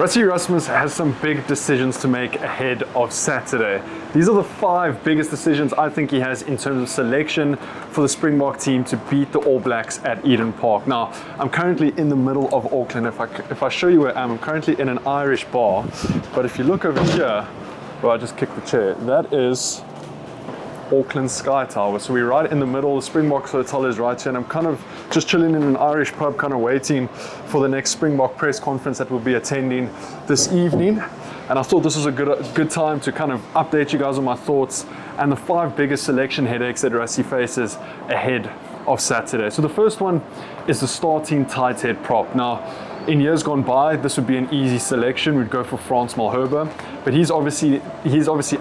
Rassie Erasmus has some big decisions to make ahead of Saturday. These are the 5 biggest decisions I think he has in terms of selection for the Springbok team to beat the All Blacks at Eden Park. Now, I'm currently in the middle of Auckland. If I show you where I am, I'm currently in an Irish bar. But if you look over here, well, I just kicked the chair. That is Auckland Sky Tower. So we're right in the middle. The Springbok Hotel is right here, and I'm kind of just chilling in an Irish pub, kind of waiting for the next Springbok press conference that we'll be attending this evening. And I thought this was a good time to kind of update you guys on my thoughts and the 5 biggest selection headaches that Rassie faces ahead of Saturday. So the first one is the starting tight head prop. Now, in years gone by, this would be an easy selection. We'd go for Frans Malherbe, but he's obviously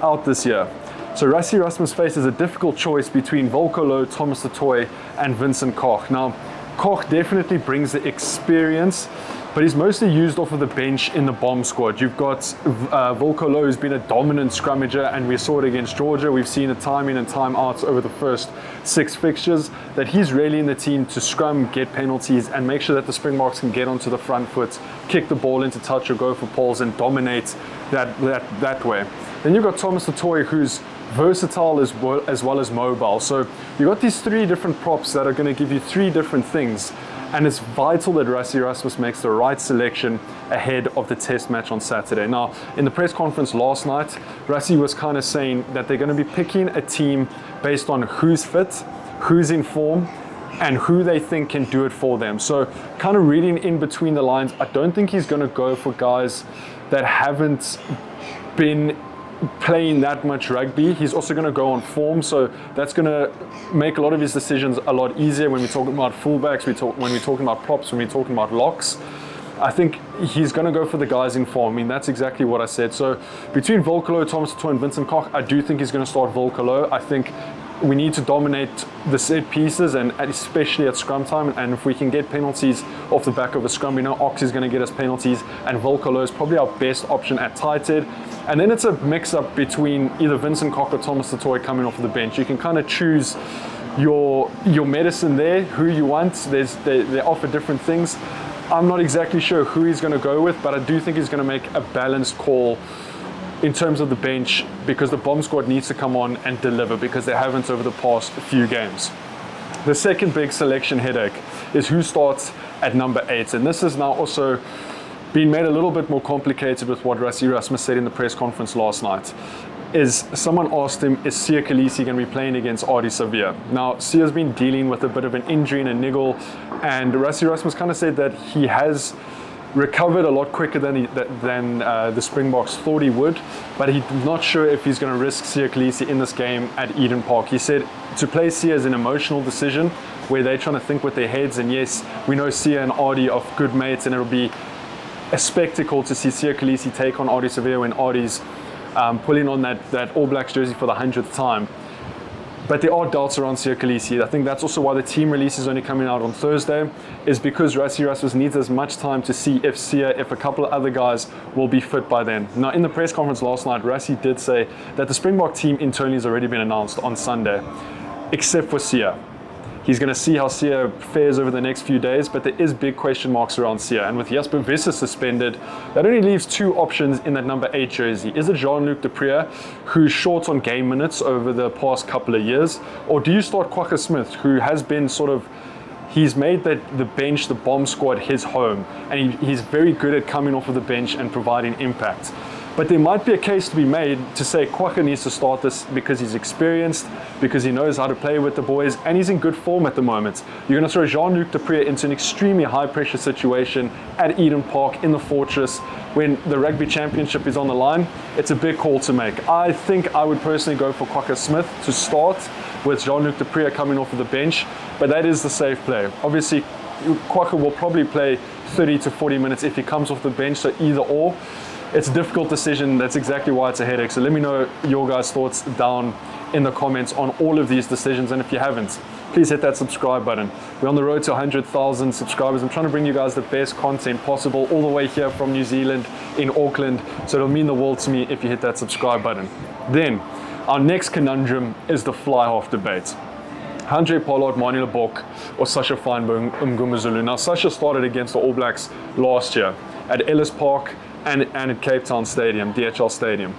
out this year. So Rassie Erasmus faces a difficult choice between Volker Low, Thomas du Toit, and Vincent Koch. Now, Koch definitely brings the experience, but he's mostly used off of the bench in the bomb squad. You've got Volker Low, who's been a dominant scrummager, and we saw it against Georgia. We've seen it time in and time out over the first 6 fixtures, that he's really in the team to scrum, get penalties, and make sure that the Springboks can get onto the front foot, kick the ball into touch or go for poles and dominate that way. Then you've got Thomas du Toit, who's versatile as well as mobile. So you've got these 3 different props that are going to give you 3 different things. And it's vital that Rassie Erasmus makes the right selection ahead of the test match on Saturday. Now, in the press conference last night, Rassie was kind of saying that they're going to be picking a team based on who's fit, who's in form, and who they think can do it for them. So kind of reading in between the lines, I don't think he's going to go for guys that haven't been playing that much rugby. He's also going to go on form, so that's going to make a lot of his decisions a lot easier when we're talking about fullbacks, when we're talking about props, when we're talking about locks. I think he's going to go for the guys in form. I mean, that's exactly what I said. So between Volker Low, Thomas du Toit, and Vincent Koch, I do think he's going to start Volker Low. I think we need to dominate the set pieces, and especially at scrum time. And if we can get penalties off the back of a scrum, we know Ox is going to get us penalties, and Volker Low is probably our best option at tight head. And then it's a mix-up between either Vincent Koch or Thomas du Toit coming off of the bench. You can kind of choose your medicine there, who you want. They offer different things. I'm not exactly sure who he's going to go with, but I do think he's going to make a balanced call in terms of the bench, because the bomb squad needs to come on and deliver, because they haven't over the past few games. The second big selection headache is who starts at number 8, and this is now also been made a little bit more complicated with what Rassie Erasmus said in the press conference last night. Is someone asked him, is Siya Kolisi going to be playing against Ardie Savea? Now, Siya's been dealing with a bit of an injury and a niggle, and Rassie Erasmus kind of said that he has recovered a lot quicker than the Springboks thought he would, but he's not sure if he's going to risk Siya Kolisi in this game at Eden Park. He said to play Siya is an emotional decision where they're trying to think with their heads, and yes, we know Siya and Ardie are good mates, and it'll be a spectacle to see Siya Kolisi take on Ardie Savea when Ardie's pulling on that All Blacks jersey for the 100th time. But there are doubts around Siya Kolisi. I think that's also why the team release is only coming out on Thursday, is because Rassie Erasmus needs as much time to see if a couple of other guys will be fit by then. Now, in the press conference last night, Rassie did say that the Springbok team internally has already been announced on Sunday, except for Siya. He's going to see how Siya fares over the next few days, but there is big question marks around Siya. And with Jasper Visser suspended, that only leaves 2 options in that number 8 jersey. Is it Jean-Luc du Preez, who's short on game minutes over the past couple of years? Or do you start Kwagga Smith, who has been he's made the bench, the bomb squad, his home. And he's very good at coming off of the bench and providing impact. But there might be a case to be made to say Kwagga needs to start this because he's experienced, because he knows how to play with the boys, and he's in good form at the moment. You're going to throw Jean-Luc du Preez into an extremely high-pressure situation at Eden Park in the Fortress when the Rugby Championship is on the line. It's a big call to make. I think I would personally go for Kwagga Smith to start with Jean-Luc du Preez coming off of the bench, but that is the safe play. Obviously, Kwagga will probably play 30 to 40 minutes if he comes off the bench, so either or. It's a difficult decision. That's exactly why it's a headache. So let me know your guys' thoughts down in the comments on all of these decisions. And if you haven't, please hit that subscribe button. We're on the road to 100,000 subscribers. I'm trying to bring you guys the best content possible all the way here from New Zealand in Auckland. So it'll mean the world to me if you hit that subscribe button. Then our next conundrum is the fly half debate. Handré Pollard, Manie Libbok, or Sasha Feinberg, Mngumezulu. Now, Sasha started against the All Blacks last year at Ellis Park. and at Cape Town Stadium, DHL Stadium.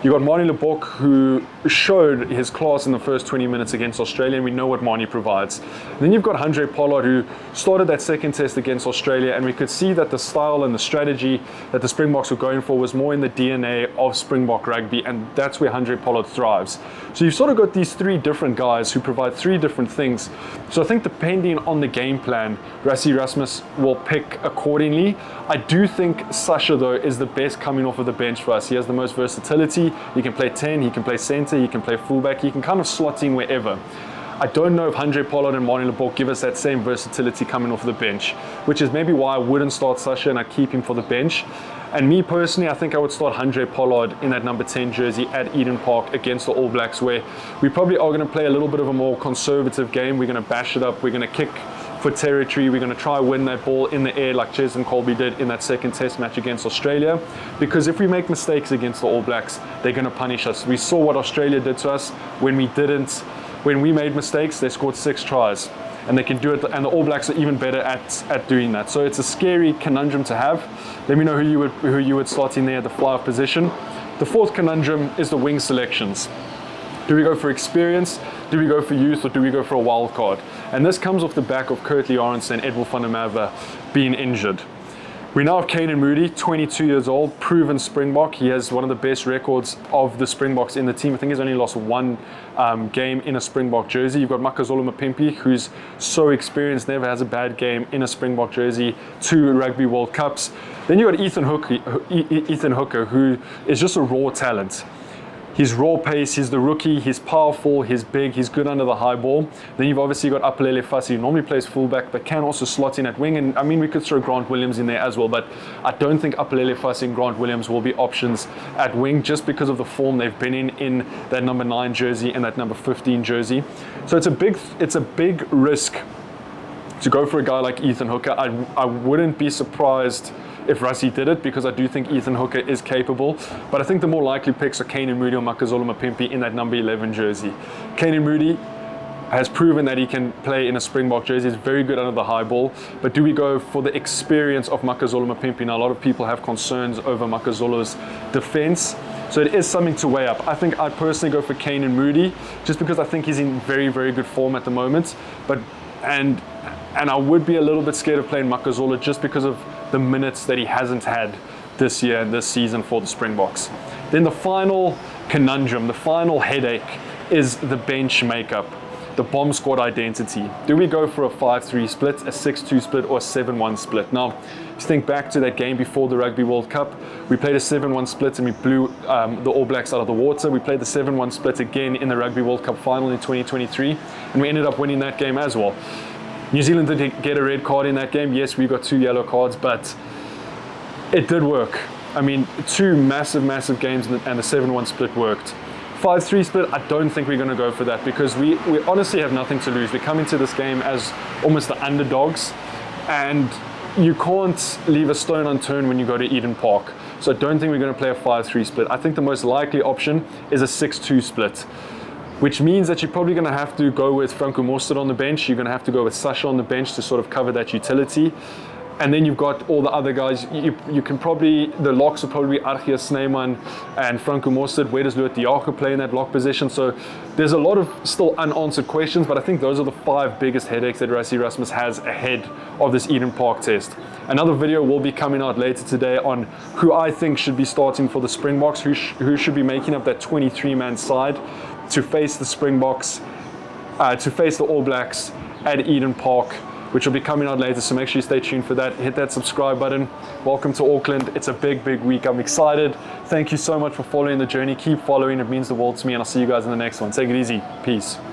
You got Manie Libbok, who showed his class in the first 20 minutes against Australia, and we know what Manie provides. And then you've got Handré Pollard, who started that second test against Australia, and we could see that the style and the strategy that the Springboks were going for was more in the DNA of Springbok rugby, and that's where Handré Pollard thrives. So you've sort of got these three different guys who provide three different things. So I think depending on the game plan, Rassie Erasmus will pick accordingly. I do think Sasha, though, is the best coming off of the bench for us. He has the most versatility. He can play 10, he can play centre, he can play fullback, he can kind of slot in wherever. I don't know if Handré Pollard and Manie Libbok give us that same versatility coming off the bench, which is maybe why I wouldn't start Sasha and I'd keep him for the bench. And me personally, I think I would start Handré Pollard in that number 10 jersey at Eden Park against the All Blacks, where we probably are going to play a little bit of a more conservative game. We're going to bash it up, we're going to kick for territory, we're going to try win that ball in the air like Ches and Colby did in that second test match against Australia, because if we make mistakes against the All Blacks, they're going to punish us. We saw what Australia did to us when we made mistakes. They scored 6 tries, and they can do it, and the All Blacks are even better at doing that. So it's a scary conundrum to have. Let me know who you would slot in there at the fly-off position. The fourth conundrum is the wing selections. Do we go for experience? Do we go for youth, or do we go for a wild card? And this comes off the back of Kurtley Arendse and Edwin van der Merwe being injured. We now have Canan Moodie, 22 years old, proven Springbok. He has one of the best records of the Springboks in the team. I think he's only lost one game in a Springbok jersey. You've got Makazole Mapimpi, who's so experienced, never has a bad game in a Springbok jersey, 2 Rugby World Cups. Then you've got Ethan Hooker, who is just a raw talent. He's raw pace, he's the rookie, he's powerful, he's big, he's good under the high ball. Then you've obviously got Apelele Fassi, who normally plays fullback, but can also slot in at wing. And I mean, we could throw Grant Williams in there as well, but I don't think Apelele Fassi and Grant Williams will be options at wing, just because of the form they've been in that number 9 jersey and that number 15 jersey. So it's a big risk to go for a guy like Ethan Hooker. I wouldn't be surprised if Rassie did it, because I do think Ethan Hooker is capable. But I think the more likely picks are Canan Moodie or Makazole Mapimpi in that number 11 jersey. Canan Moodie has proven that he can play in a Springbok jersey. He's very good under the high ball. But do we go for the experience of Makazole Mapimpi? Now, a lot of people have concerns over Makazole's defense, so it is something to weigh up. I think I'd personally go for Canan Moodie, just because I think he's in very, very good form at the moment. And I would be a little bit scared of playing Makazole, just because of the minutes that he hasn't had this year and this season for the Springboks. Then the final conundrum, the final headache, is the bench makeup, the bomb squad identity. Do we go for a 5-3 split, a 6-2 split, or a 7-1 split? Now, if you think back to that game before the Rugby World Cup, we played a 7-1 split and we blew the All Blacks out of the water. We played the 7-1 split again in the Rugby World Cup final in 2023, and we ended up winning that game as well. New Zealand did get a red card in that game. Yes, we got 2 yellow cards, but it did work. I mean, 2 massive games, and the 7-1 split worked. 5-3 split, I don't think we're going to go for that, because we honestly have nothing to lose. We come into this game as almost the underdogs, and you can't leave a stone unturned when you go to Eden Park. So I don't think we're going to play a 5-3 split. I think the most likely option is a 6-2 split, which means that you're probably going to have to go with Franco Mostert on the bench. You're going to have to go with Sasha on the bench to sort of cover that utility. And then you've got all the other guys. You can probably, the locks will probably be Argia Snyman and Franco Mostert. Where does Luat Diaco play in that lock position? So there's a lot of still unanswered questions, but I think those are the 5 biggest headaches that Rassie Erasmus has ahead of this Eden Park test. Another video will be coming out later today on who I think should be starting for the Springboks, who should be making up that 23-man side to face the Springboks, to face the All Blacks at Eden Park, which will be coming out later, so make sure you stay tuned for that. Hit that subscribe button. Welcome to Auckland. It's a big week. I'm excited. Thank you so much for following the journey. Keep following. It means the world to me, and I'll see you guys in the next one. Take it easy. Peace.